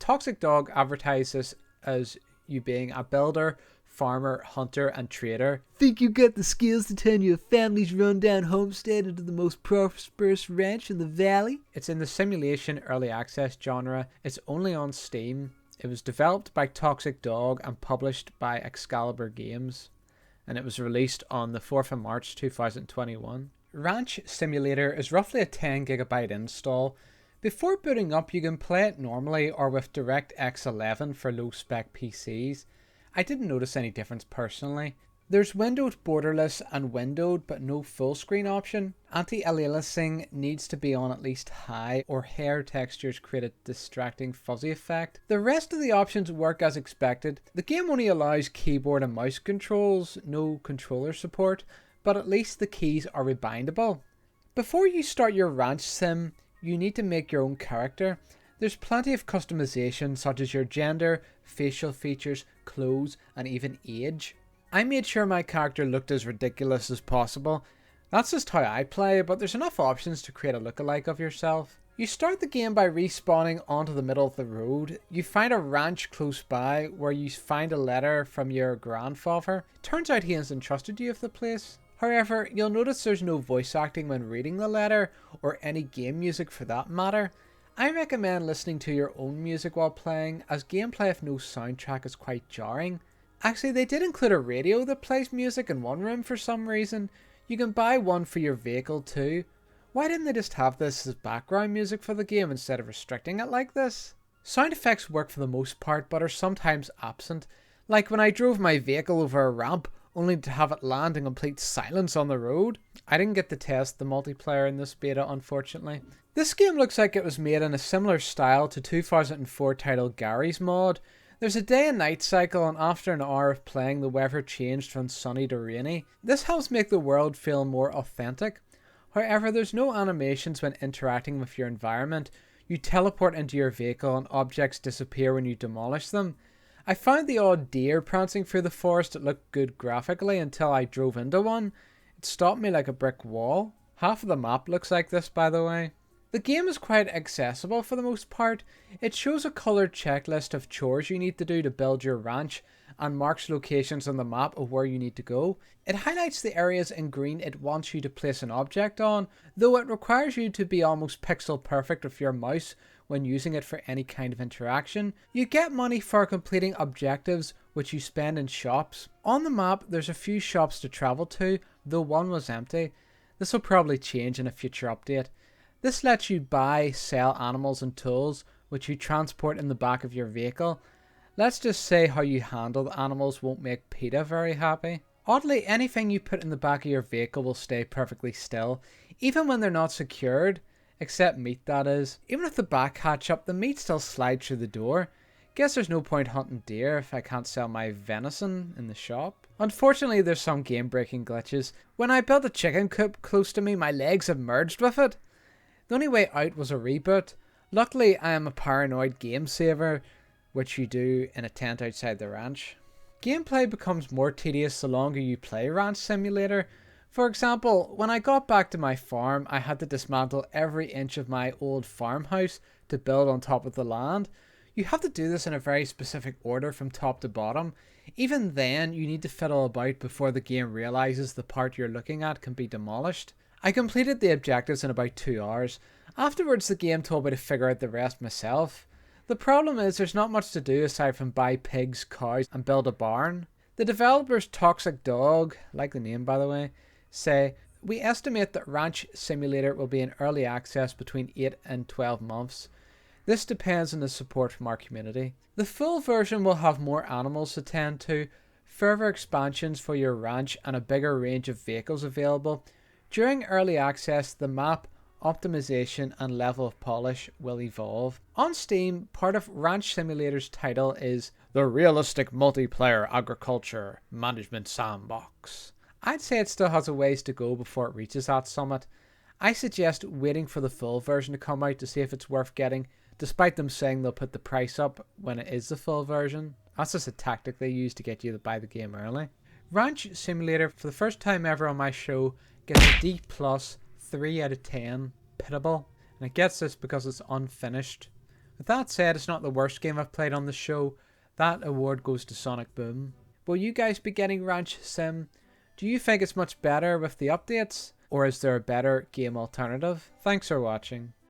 Toxic Dog advertised this as you being a builder, farmer, hunter, and trader. Think you got the skills to turn your family's rundown homestead into the most prosperous ranch in the valley? It's in the simulation early access genre. It's only on Steam. It was developed by Toxic Dog and published by Excalibur Games, and it was released on the 4th of March 2021. Ranch Simulator is roughly a 10GB install. Before booting up, you can play it normally or with DirectX 11 for low-spec PCs. I didn't notice any difference personally. There's windowed borderless and windowed but no full screen option. Anti-aliasing needs to be on at least high, or hair textures create a distracting fuzzy effect. The rest of the options work as expected. The game only allows keyboard and mouse controls, no controller support, but at least the keys are rebindable. Before you start your ranch sim, you need to make your own character. There's plenty of customization such as your gender, facial features, clothes, and even age. I made sure my character looked as ridiculous as possible. That's just how I play, but there's enough options to create a lookalike of yourself. You start the game by respawning onto the middle of the road. You find a ranch close by where you find a letter from your grandfather. Turns out he has entrusted you with the place. However, you'll notice there's no voice acting when reading the letter, or any game music for that matter. I recommend listening to your own music while playing, as gameplay with no soundtrack is quite jarring. Actually, they did include a radio that plays music in one room for some reason. You can buy one for your vehicle too. Why didn't they just have this as background music for the game instead of restricting it like this? Sound effects work for the most part, but are sometimes absent. Like when I drove my vehicle over a ramp, only to have it land in complete silence on the road. I didn't get to test the multiplayer in this beta, unfortunately. This game looks like it was made in a similar style to 2004 title Gary's Mod. There's a day and night cycle, and after an hour of playing, the weather changed from sunny to rainy. This helps make the world feel more authentic. However, there's no animations when interacting with your environment. You teleport into your vehicle and objects disappear when you demolish them. I found the odd deer prancing through the forest that looked good graphically until I drove into one. It stopped me like a brick wall. Half of the map looks like this, by the way. The game is quite accessible for the most part. It shows a coloured checklist of chores you need to do to build your ranch and marks locations on the map of where you need to go. It highlights the areas in green it wants you to place an object on, though it requires you to be almost pixel perfect with your mouse when using it for any kind of interaction. You get money for completing objectives, which you spend in shops. On the map, there's a few shops to travel to, though one was empty. This will probably change in a future update. This lets you buy, sell animals and tools, which you transport in the back of your vehicle. Let's just say how you handle the animals won't make PETA very happy. Oddly, anything you put in the back of your vehicle will stay perfectly still, even when they're not secured, except meat that is. Even if the back hatch up, the meat still slides through the door. Guess there's no point hunting deer if I can't sell my venison in the shop. Unfortunately, there's some game breaking glitches. When I built a chicken coop close to me, my legs have merged with it. The only way out was a reboot. Luckily, I am a paranoid game saver, which you do in a tent outside the ranch. Gameplay becomes more tedious the longer you play Ranch Simulator. For example, when I got back to my farm, I had to dismantle every inch of my old farmhouse to build on top of the land. You have to do this in a very specific order from top to bottom. Even then, you need to fiddle about before the game realizes the part you're looking at can be demolished. I completed the objectives in about 2 hours. Afterwards, the game told me to figure out the rest myself. The problem is there's not much to do aside from buy pigs, cows, and build a barn. The developers Toxic Dog, like the name by the way, say, "We estimate that Ranch Simulator will be in early access between 8 and 12 months. This depends on the support from our community. The full version will have more animals to tend to, further expansions for your ranch, and a bigger range of vehicles available. During early access, the map, optimization, and level of polish will evolve." On Steam, part of Ranch Simulator's title is the Realistic Multiplayer Agriculture Management Sandbox. I'd say it still has a ways to go before it reaches that summit. I suggest waiting for the full version to come out to see if it's worth getting, despite them saying they'll put the price up when it is the full version. That's just a tactic they use to get you to buy the game early. Ranch Simulator, for the first time ever on my show, gets a D+, 3 out of 10, pitiable. And it gets this because it's unfinished. With that said, it's not the worst game I've played on the show. That award goes to Sonic Boom. Will you guys be getting Ranch Sim? Do you think it's much better with the updates? Or is there a better game alternative? Thanks for watching.